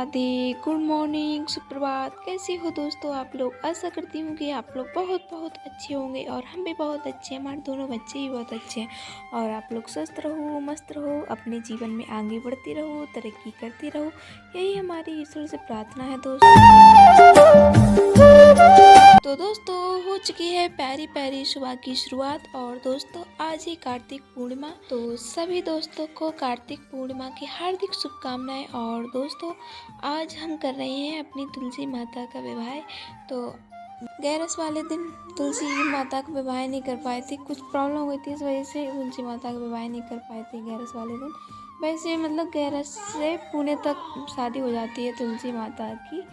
Radhe, good morning, सुप्रभात। कैसे हो दोस्तों आप लोग? आशा करती हूँ कि आप लोग बहुत बहुत अच्छे होंगे और हम भी बहुत अच्छे हैं। हमारे दोनों बच्चे भी बहुत अच्छे हैं और आप लोग स्वस्थ रहो, मस्त रहो, अपने जीवन में आगे बढ़ती रहो, तरक्की करती रहो। यही हमारी ईश्वर से प्रार्थना है तो दोस्तों हो चुकी है प्यारी प्यारी सुबह की शुरुआत। और दोस्तों आज ही कार्तिक पूर्णिमा, तो सभी दोस्तों को कार्तिक पूर्णिमा की हार्दिक शुभकामनाएं। और दोस्तों आज हम कर रहे हैं अपनी तुलसी माता का विवाह। तो ग्यारस वाले दिन तुलसी माता का विवाह नहीं कर पाए थे, कुछ प्रॉब्लम हुई थी, इस वजह से तुलसी माता का विवाह नहीं कर पाए थे ग्यारस वाले दिन। वैसे मतलब ग्यारस से पुणे तक शादी हो जाती है तुलसी माता की,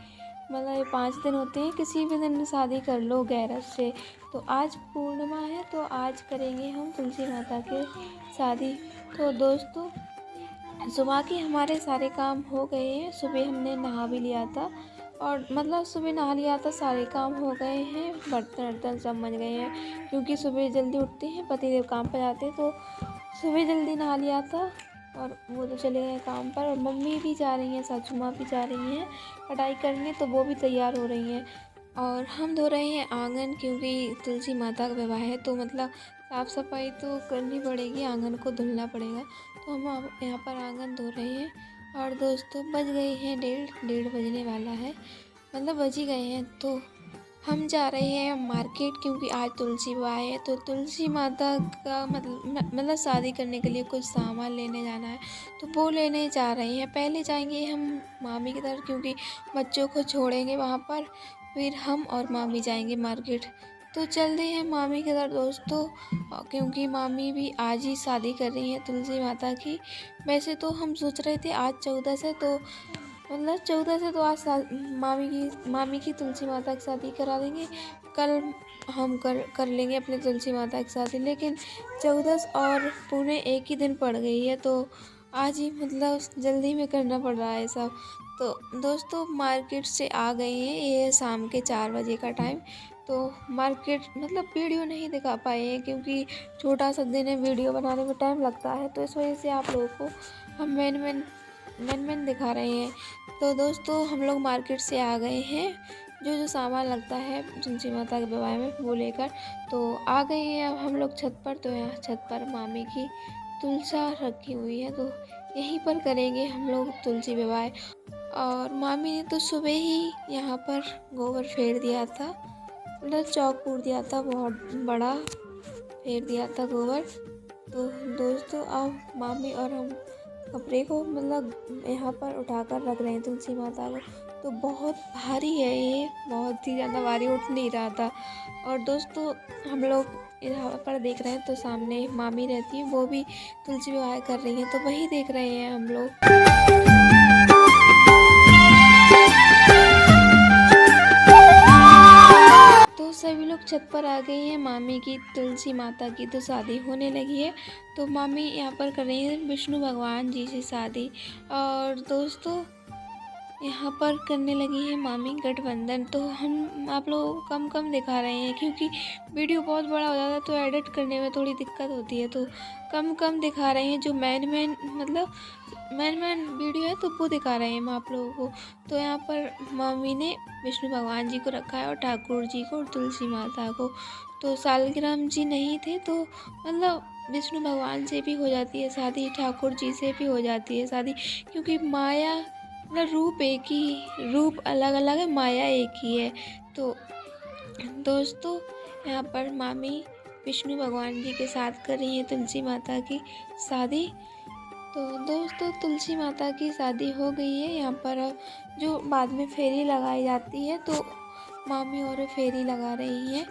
मतलब ये 5 दिन होते हैं, किसी भी दिन शादी कर लो ग्यारस से। तो आज पूर्णिमा है तो आज करेंगे हम तुलसी माता के शादी। तो दोस्तों सुबह के हमारे सारे काम हो गए हैं, सुबह हमने नहा भी लिया था और मतलब सुबह नहा लिया था, सारे काम हो गए हैं, बर्तन वर्तन सब मंज गए हैं क्योंकि सुबह जल्दी उठते हैं, पतिदेव काम पर जाते हैं, तो सुबह जल्दी नहा लिया था और वो तो चले गए काम पर। और मम्मी भी जा रही हैं, सासू माँ भी जा रही हैं कढ़ाई करने, तो वो भी तैयार हो रही हैं। और हम धो रहे हैं आंगन क्योंकि तुलसी माता का विवाह है, तो मतलब साफ़ सफाई तो करनी पड़ेगी, आंगन को धुलना पड़ेगा। तो हम यहाँ पर आंगन धो रहे हैं। और दोस्तों बज गए हैं डेढ़ बजने वाला है, मतलब बज ही गए हैं। तो हम जा रहे हैं मार्केट क्योंकि आज तुलसी विवाह है, तो तुलसी माता का मतलब शादी करने के लिए कुछ सामान लेने जाना है, तो वो लेने जा रहे हैं। पहले जाएंगे हम मामी की तरफ क्योंकि बच्चों को छोड़ेंगे वहाँ पर, फिर हम और मामी जाएंगे मार्केट। तो चलते हैं मामी की तरफ दोस्तों, क्योंकि मामी भी आज ही शादी कर रही है तुलसी माता की। वैसे तो हम सोच रहे थे आज 14 से, तो मतलब 14 से तो आज मामी की तुलसी माता की शादी करा देंगे, कल हम कर लेंगे अपने तुलसी माता की शादी। लेकिन 14 और पुणे एक ही दिन पड़ गई है, तो आज ही मतलब जल्दी में करना पड़ रहा है सब। तो दोस्तों मार्केट से आ गए हैं, ये शाम के 4 बजे का टाइम। तो मार्केट मतलब वीडियो नहीं दिखा पाए हैं क्योंकि छोटा सा दिन है, वीडियो बनाने में टाइम लगता है, तो इस वजह से आप लोगों को हम मेन दिखा रहे हैं। तो दोस्तों हम लोग मार्केट से आ गए हैं, जो सामान लगता है तुलसी माता के विवाह में वो लेकर तो आ गए हैं। अब हम लोग छत पर, तो यहाँ छत पर मामी की तुलसा रखी हुई है, तो यहीं पर करेंगे हम लोग तुलसी विवाह। और मामी ने तो सुबह ही यहाँ पर गोबर फेर दिया था, मतलब चौक पूर दिया था, बहुत बड़ा फेर दिया था गोबर। तो दोस्तों अब मामी और हम कपड़े को मतलब यहाँ पर उठाकर रख रहे हैं तुलसी माता को। तो बहुत भारी है ये, बहुत ही ज़्यादा भारी, उठ नहीं रहा था। और दोस्तों हम लोग यहाँ पर देख रहे हैं, तो सामने मामी रहती है, वो भी तुलसी विवाह कर रही हैं, तो वही देख रहे हैं हम लोग। तो सभी लोग छत पर आ गए हैं, मामी की तुलसी माता की तो शादी होने लगी है। तो मामी यहाँ पर कर रही है विष्णु भगवान जी से शादी। और दोस्तों यहाँ पर करने लगी है मामी गठबंधन। तो हम आप लोगों को कम कम दिखा रहे हैं क्योंकि वीडियो बहुत बड़ा हो जाता है, तो एडिट करने में थोड़ी दिक्कत होती है, तो कम कम दिखा रहे हैं। जो मेन वीडियो है तो वो दिखा रहे हैं हम आप लोगों को। तो यहाँ पर मामी ने विष्णु भगवान जी को रखा है और ठाकुर जी को और तुलसी माता को। तो सालग्राम जी नहीं थे, तो मतलब विष्णु भगवान से भी हो जाती है शादी, ठाकुर जी से भी हो जाती है शादी, क्योंकि माया मतलब रूप एक ही, रूप अलग अलग है, माया एक ही है। तो दोस्तों यहाँ पर मामी विष्णु भगवान जी के साथ कर रही है तुलसी माता की शादी। तो दोस्तों तुलसी माता की शादी हो गई है। यहाँ पर जो बाद में फेरी लगाई जाती है, तो मामी और फेरी लगा रही हैं।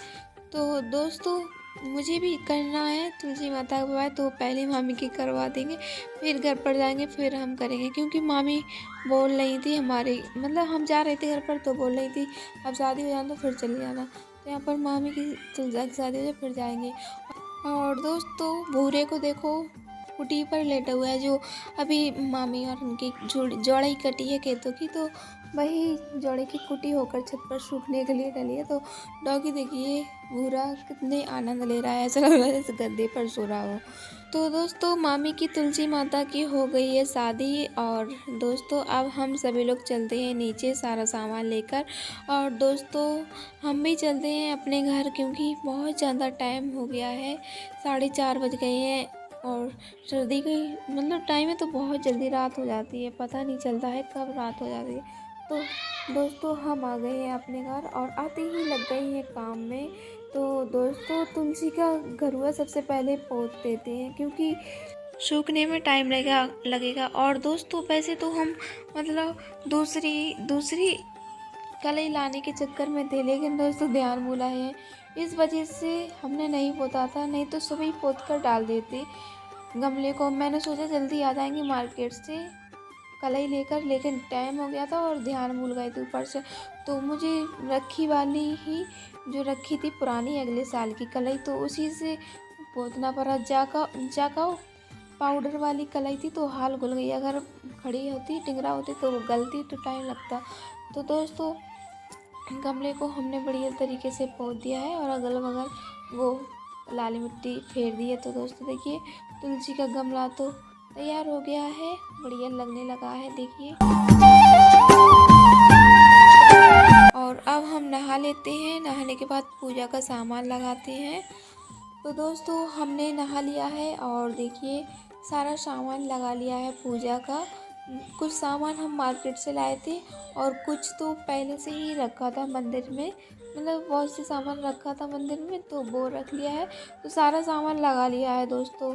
तो दोस्तों मुझे भी करना है तुलसी माता का विवाह, तो पहले मामी की करवा देंगे, फिर घर पर जाएंगे, फिर हम करेंगे। क्योंकि मामी बोल रही थी हमारी, मतलब हम जा रहे थे घर पर, तो बोल रही थी अब शादी हो जाना तो फिर चले जाना। तो यहाँ पर मामी की तुलसा की शादी हो जाए फिर जाएंगे। और दोस्तों भूरे को देखो, कुटी पर लेटा हुआ है, जो अभी मामी और उनकी जोड़ी कटी है खेतों की, तो वही जोड़े की कुटी होकर छत पर सूखने के लिए डली है। तो डॉगी देखिए भूरा कितने आनंद ले रहा है, ऐसा लग रहा है जैसे गद्दे पर सो रहा हो। तो दोस्तों मामी की तुलसी माता की हो गई है शादी और दोस्तों अब हम सभी लोग चलते हैं नीचे सारा सामान लेकर। और दोस्तों हम भी चलते हैं अपने घर क्योंकि बहुत ज़्यादा टाइम हो गया है, 4:30 बज गए हैं और सर्दी की मतलब टाइम है तो बहुत जल्दी रात हो जाती है, पता नहीं चलता है कब रात हो जाती है। तो दोस्तों हम आ गए हैं अपने घर और आते ही लग गए हैं काम में। तो दोस्तों तुलसी का घरुआ सबसे पहले पोंछ देते हैं क्योंकि सूखने में टाइम लगेगा। और दोस्तों वैसे तो हम मतलब दूसरी दूसरी कलई लाने के चक्कर में थे, लेकिन दोस्तों ध्यान भुला है, इस वजह से हमने नहीं पोता था, नहीं तो सुबह ही पोत कर डाल देते गमले को। मैंने सोचा जल्दी आ जाएंगे मार्केट से कलई लेकर, लेकिन टाइम हो गया था और ध्यान भूल गए थे ऊपर से। तो मुझे रखी वाली ही जो रखी थी पुरानी अगले साल की कलई, तो उसी से पोतना पड़ा। जाका पाउडर वाली कलई थी तो हाल घुल गई, अगर खड़ी होती टिंगरा होती तो वो गलती तो टाइम लगता। तो दोस्तों गमले को हमने बढ़िया तरीके से पोत दिया है और अगल बगल वो लाली मिट्टी फेर दी है। तो दोस्तों देखिए तुलसी का गमला तो तैयार हो गया है, बढ़िया लगने लगा है देखिए। और अब हम नहा लेते हैं, नहाने के बाद पूजा का सामान लगाते हैं। तो दोस्तों हमने नहा लिया है और देखिए सारा सामान लगा लिया है पूजा का। कुछ सामान हम मार्केट से लाए थे और कुछ तो पहले से ही रखा था मंदिर में, मतलब बहुत से सामान रखा था मंदिर में तो वो रख लिया है। तो सारा सामान लगा लिया है दोस्तों।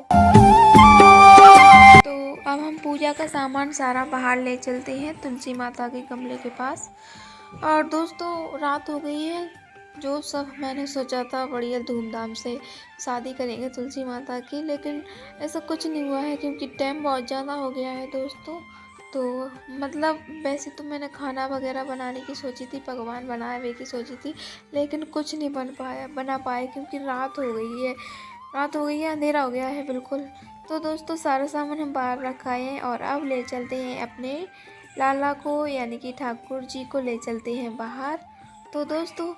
तो अब हम पूजा का सामान सारा बाहर ले चलते हैं तुलसी माता के गमले के पास। और दोस्तों रात हो गई है, जो सब मैंने सोचा था बढ़िया धूमधाम से शादी करेंगे तुलसी माता की, लेकिन ऐसा कुछ नहीं हुआ है क्योंकि टाइम बहुत ज़्यादा हो गया है दोस्तों। तो मतलब वैसे तो मैंने खाना वगैरह बनाने की सोची थी, पकवान बनाए हुए की सोची थी, लेकिन कुछ नहीं बना पाए क्योंकि रात हो गई है, अंधेरा हो गया है बिल्कुल। तो दोस्तों सारा सामान हम बाहर रखाए हैं और अब ले चलते हैं अपने लाला को, यानी कि ठाकुर जी को ले चलते हैं बाहर। तो दोस्तों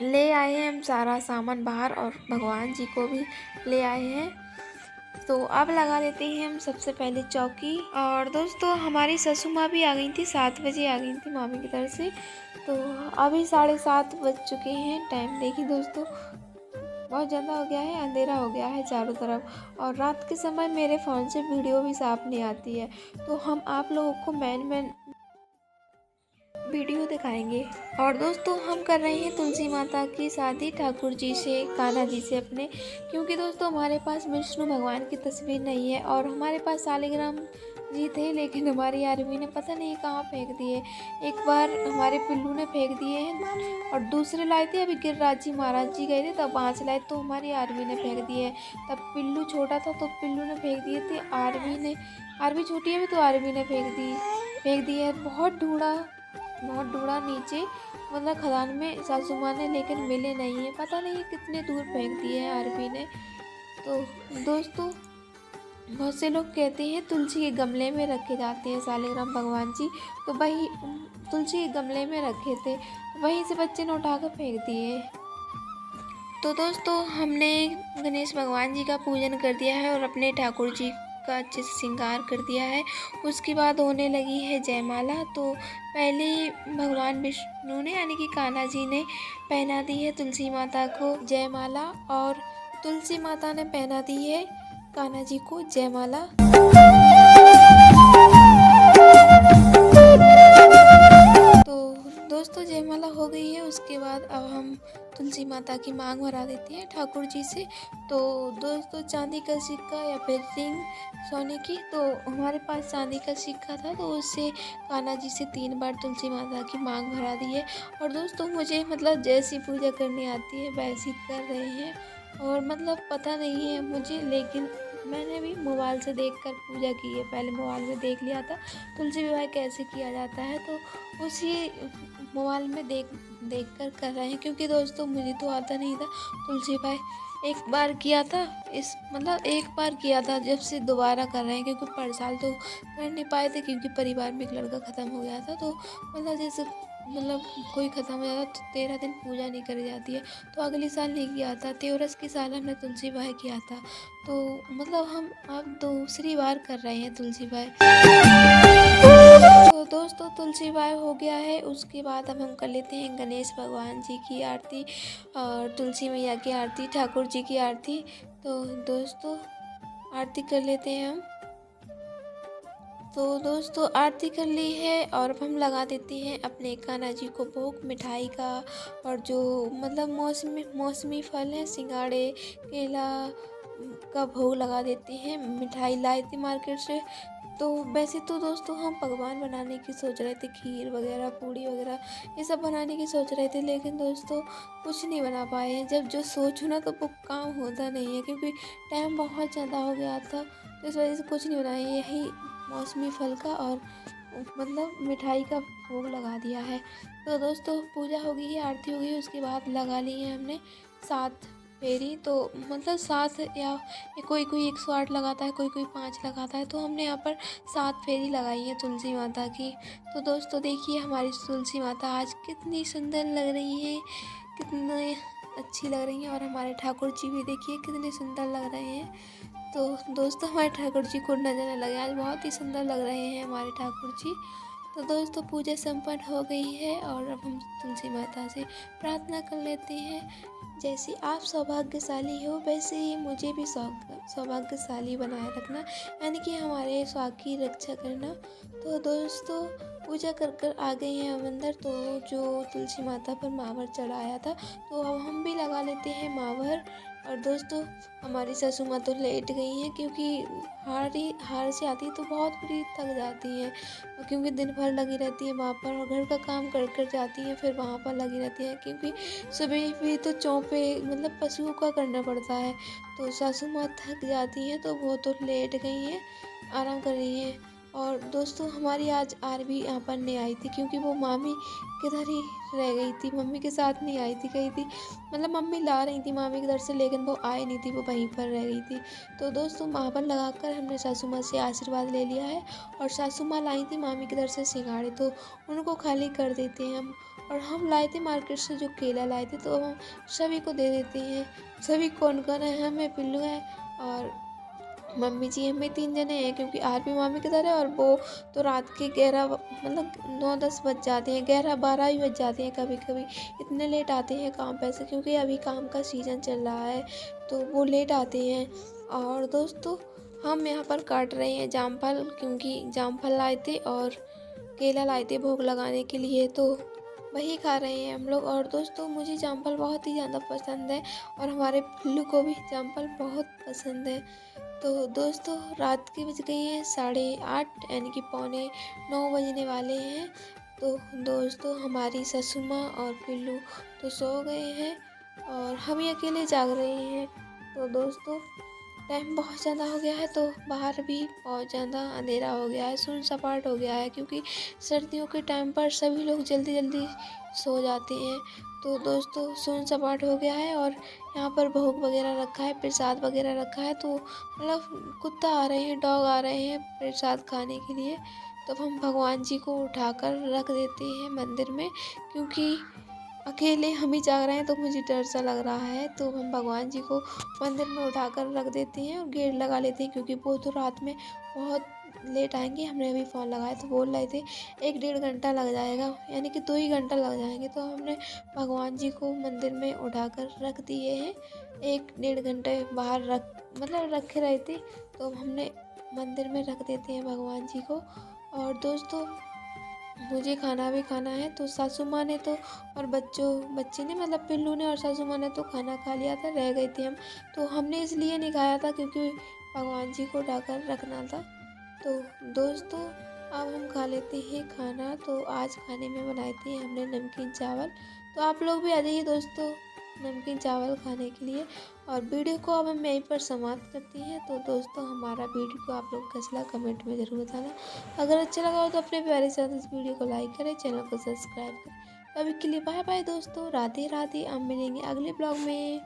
ले आए हैं हम सारा सामान बाहर और भगवान जी को भी ले आए हैं। तो अब लगा लेते हैं हम सबसे पहले चौकी। और दोस्तों हमारी ससु माँ भी आ गई थी, 7 बजे आ गई थी मामी की तरफ से। तो अभी 7:30 बज चुके हैं, टाइम देखिए दोस्तों बहुत ज़्यादा हो गया है, अंधेरा हो गया है चारों तरफ और रात के समय मेरे फ़ोन से वीडियो भी साफ नहीं आती है। तो हम आप लोगों को मैन वीडियो दिखाएंगे। और दोस्तों हम कर रहे हैं तुलसी माता की शादी ठाकुर जी से, कान्हा जी से अपने, क्योंकि दोस्तों हमारे पास विष्णु भगवान की तस्वीर नहीं है और हमारे पास शालिग्राम जी थे, लेकिन हमारी आर्मी ने पता नहीं कहाँ फेंक दिए। एक बार हमारे पिल्लू ने फेंक दिए हैं और दूसरे लाए थे, अभी गिरिराज जी महाराज जी गए थे तब 5 लाए तो हमारी आर्मी ने फेंक दिए। तब पिल्लू छोटा था तो पिल्लू ने फेंक दिए थे, आर्मी छोटी है भी तो आर्मी ने फेंक दिए है। बहुत ढूंढा नीचे, मतलब खदान में सासू माँ ने, लेकिन मिले नहीं है, पता नहीं कितने दूर फेंक दिए हैं आरबी ने। तो दोस्तों बहुत से लोग कहते हैं तुलसी के गमले में रखे जाते हैं शालिग्राम भगवान जी, तो वही तुलसी के गमले में रखे थे, वहीं से बच्चे ने उठाकर फेंक दिए। तो दोस्तों हमने गणेश भगवान जी का पूजन कर दिया है और अपने ठाकुर जी का अच्छे से श्रृंगार कर दिया है। उसके बाद होने लगी है जयमाला। तो पहले भगवान विष्णु ने यानी कि कान्हा जी ने पहना दी है तुलसी माता को जयमाला और तुलसी माता ने पहना दी है कान्हा जी को जयमाला। तो दोस्तों जयमाला हो गई है, उसके बाद अब हम तुलसी माता की मांग भरा देते हैं ठाकुर जी से। तो दोस्तों चांदी का सिक्का या फिर रिंग सोने की, तो हमारे पास चांदी का सिक्का था तो उससे कान्हा जी से 3 बार तुलसी माता की मांग भरा दी है। और दोस्तों मुझे मतलब जैसी पूजा करनी आती है वैसी कर रहे हैं और मतलब पता नहीं है मुझे, लेकिन मैंने भी मोबाइल से देखकर पूजा की है। पहले मोबाइल में देख लिया था तुलसी विवाह कैसे किया जाता है, तो उसी मोबाइल में देख कर रहे हैं, क्योंकि दोस्तों मुझे तो आता नहीं था। तुलसी भाई एक बार किया था, इस मतलब एक बार किया था, जब से दोबारा कर रहे हैं, क्योंकि पर साल तो कर नहीं पाए थे, क्योंकि परिवार में एक लड़का ख़त्म हो गया था। तो मतलब जैसे मतलब कोई ख़त्म हो जाता तो 13 दिन पूजा नहीं करी जाती है। तो अगले साल नहीं किया था, तेरस के साल हमने तुलसी भाई किया था। तो मतलब हम अब दूसरी बार कर रहे हैं तुलसी भाई। तो दोस्तों तुलसी बाय हो गया है, उसके बाद अब हम कर लेते हैं गणेश भगवान जी की आरती और तुलसी मैया की आरती, ठाकुर जी की आरती। तो दोस्तों आरती कर लेते हैं हम। तो दोस्तों आरती कर ली है और अब हम लगा देते हैं अपने कान्हा जी को भोग मिठाई का, और जो मतलब मौसमी फल है, सिंगाड़े, केला का भोग लगा देते हैं। मिठाई लाई थी मार्केट से। तो वैसे तो दोस्तों हम पकवान बनाने की सोच रहे थे, खीर वगैरह, पूड़ी वगैरह, ये सब बनाने की सोच रहे थे, लेकिन दोस्तों कुछ नहीं बना पाए हैं। जब जो सोचो ना तो वो काम होता नहीं है, क्योंकि टाइम बहुत ज़्यादा हो गया था, तो इस वजह से कुछ नहीं बनाया। यही मौसमी फल का और मतलब मिठाई का भोग लगा दिया है। तो दोस्तों पूजा हो गई है, आरती हो गई है, उसके बाद लगा ली है हमने 7 फेरी। तो मतलब 7 या कोई कोई 108 लगाता है, कोई कोई 5 लगाता है, तो हमने यहाँ पर 7 फेरी लगाई है तुलसी माता की। तो दोस्तों देखिए हमारी तुलसी माता आज कितनी सुंदर लग रही है, कितनी अच्छी लग रही हैं, और हमारे ठाकुर जी भी देखिए कितने सुंदर लग रहे हैं। तो दोस्तों हमारे ठाकुर जी को नजर न लगे, आज बहुत ही सुंदर लग रहे हैं हमारे ठाकुर जी। तो दोस्तों पूजा संपन्न हो गई है और अब हम तुलसी माता से प्रार्थना कर लेते हैं, जैसे आप सौभाग्यशाली हो वैसे ही मुझे भी सौभाग्यशाली बनाए रखना, यानी कि हमारे स्वास्थ्य की रक्षा करना। तो दोस्तों पूजा कर कर आ गए हैं हम अंदर। तो जो तुलसी माता पर मावर चढ़ाया था, तो अब हम भी लगा लेते हैं मावर। और दोस्तों हमारी सासू माँ तो लेट गई हैं, क्योंकि हार से आती है तो बहुत बुरी थक जाती हैं, क्योंकि दिन भर लगी रहती है वहाँ पर, और घर का काम कर कर जाती हैं, फिर वहाँ पर लगी रहती हैं, क्योंकि सुबह भी तो चौपे मतलब पशुओं का करना पड़ता है। तो सासू माँ थक जाती हैं, तो वो तो लेट गई हैं, आराम कर रही हैं। और दोस्तों हमारी आज आरवी यहाँ पर नहीं आई थी, क्योंकि वो मामी किधर ही रह गई थी, मम्मी के साथ नहीं आई थी, गई थी मतलब मम्मी ला रही थी मामी के घर से, लेकिन वो आई नहीं थी, वो वहीं पर रह गई थी। तो दोस्तों मावन लगाकर हमने सासू माँ से आशीर्वाद ले लिया है, और सासू माँ लाई थी मामी के घर से सिंगाड़े, तो उनको खाली कर देते हैं हम। और हम लाए थे मार्केट से जो केला लाए थे, तो हम सभी को दे देते हैं। सभी कौन कौन है, हमें पिल्लू है और मम्मी जी, हमें 3 जने हैं, क्योंकि आरपी मामी की तरह है, और वो तो रात के 11 मतलब 9-10 बज जाते हैं, 11-12 ही बज जाते हैं कभी कभी, इतने लेट आते हैं काम पे से, क्योंकि अभी काम का सीज़न चल रहा है, तो वो लेट आते हैं। और दोस्तों हम यहाँ पर काट रहे हैं जामफल, क्योंकि जामफल लाए थे और केला लाए थे भोग लगाने के लिए, तो वही खा रहे हैं हम लोग। और दोस्तों मुझे जामफल बहुत ही ज़्यादा पसंद है, और हमारे पिल्लू को भी जामफल बहुत पसंद है। तो दोस्तों रात की बज गई है 8:30, यानी कि 8:45 बजने वाले हैं। तो दोस्तों हमारी ससु माँ और पिल्लू तो सो गए हैं, और हम ही अकेले जाग रहे हैं। तो दोस्तों टाइम बहुत ज़्यादा हो गया है, तो बाहर भी बहुत ज़्यादा अंधेरा हो गया है, सुन सपाट हो गया है, क्योंकि सर्दियों के टाइम पर सभी लोग जल्दी जल्दी सो जाते हैं। तो दोस्तों सुन सपाट हो गया है, और यहाँ पर भोग वगैरह रखा है, प्रसाद वगैरह रखा है, तो मतलब कुत्ता आ रहे हैं, डॉग आ रहे हैं प्रसाद खाने के लिए। तो हम भगवान जी को उठाकर रख देते हैं मंदिर में, क्योंकि अकेले हम ही जाग रहे हैं, तो मुझे डर सा लग रहा है। तो हम भगवान जी को मंदिर में उठाकर रख देते हैं और गेट लगा लेते हैं, क्योंकि वो तो रात में बहुत लेट आएंगे। हमने अभी फ़ोन लगाया तो बोल रहे थे 1-1.5 घंटा लग जाएगा, यानी कि 2 ही घंटा लग जाएंगे। तो हमने भगवान जी को मंदिर में उठाकर रख दिए हैं, 1-1.5 घंटे बाहर रखे रहे थे, तो हमने मंदिर में रख देते हैं भगवान जी को। और दोस्तों मुझे खाना भी खाना है, तो सासू माँ ने तो और बच्चे ने मतलब पिल्लू ने और सासू माँ ने तो खाना खा लिया था, रह गए थे हम। तो हमने इसलिए नहीं खाया था, क्योंकि भगवान जी को ढाकर रखना था। तो दोस्तों अब हम खा लेते हैं खाना। तो आज खाने में बनाए थे हमने नमकीन चावल। तो आप लोग भी आ जाइए दोस्तों नमकीन चावल खाने के लिए। और वीडियो को अब हम यहीं पर समाप्त करते हैं। तो दोस्तों हमारा वीडियो को आप लोग कैसा लगा कमेंट में ज़रूर बताना। अगर अच्छा लगा हो तो अपने प्यारे साथ इस वीडियो को लाइक करें, चैनल को सब्सक्राइब करें। तो अभी के लिए बाय बाय दोस्तों, राधे राधे। अब मिलेंगे अगले ब्लॉग में।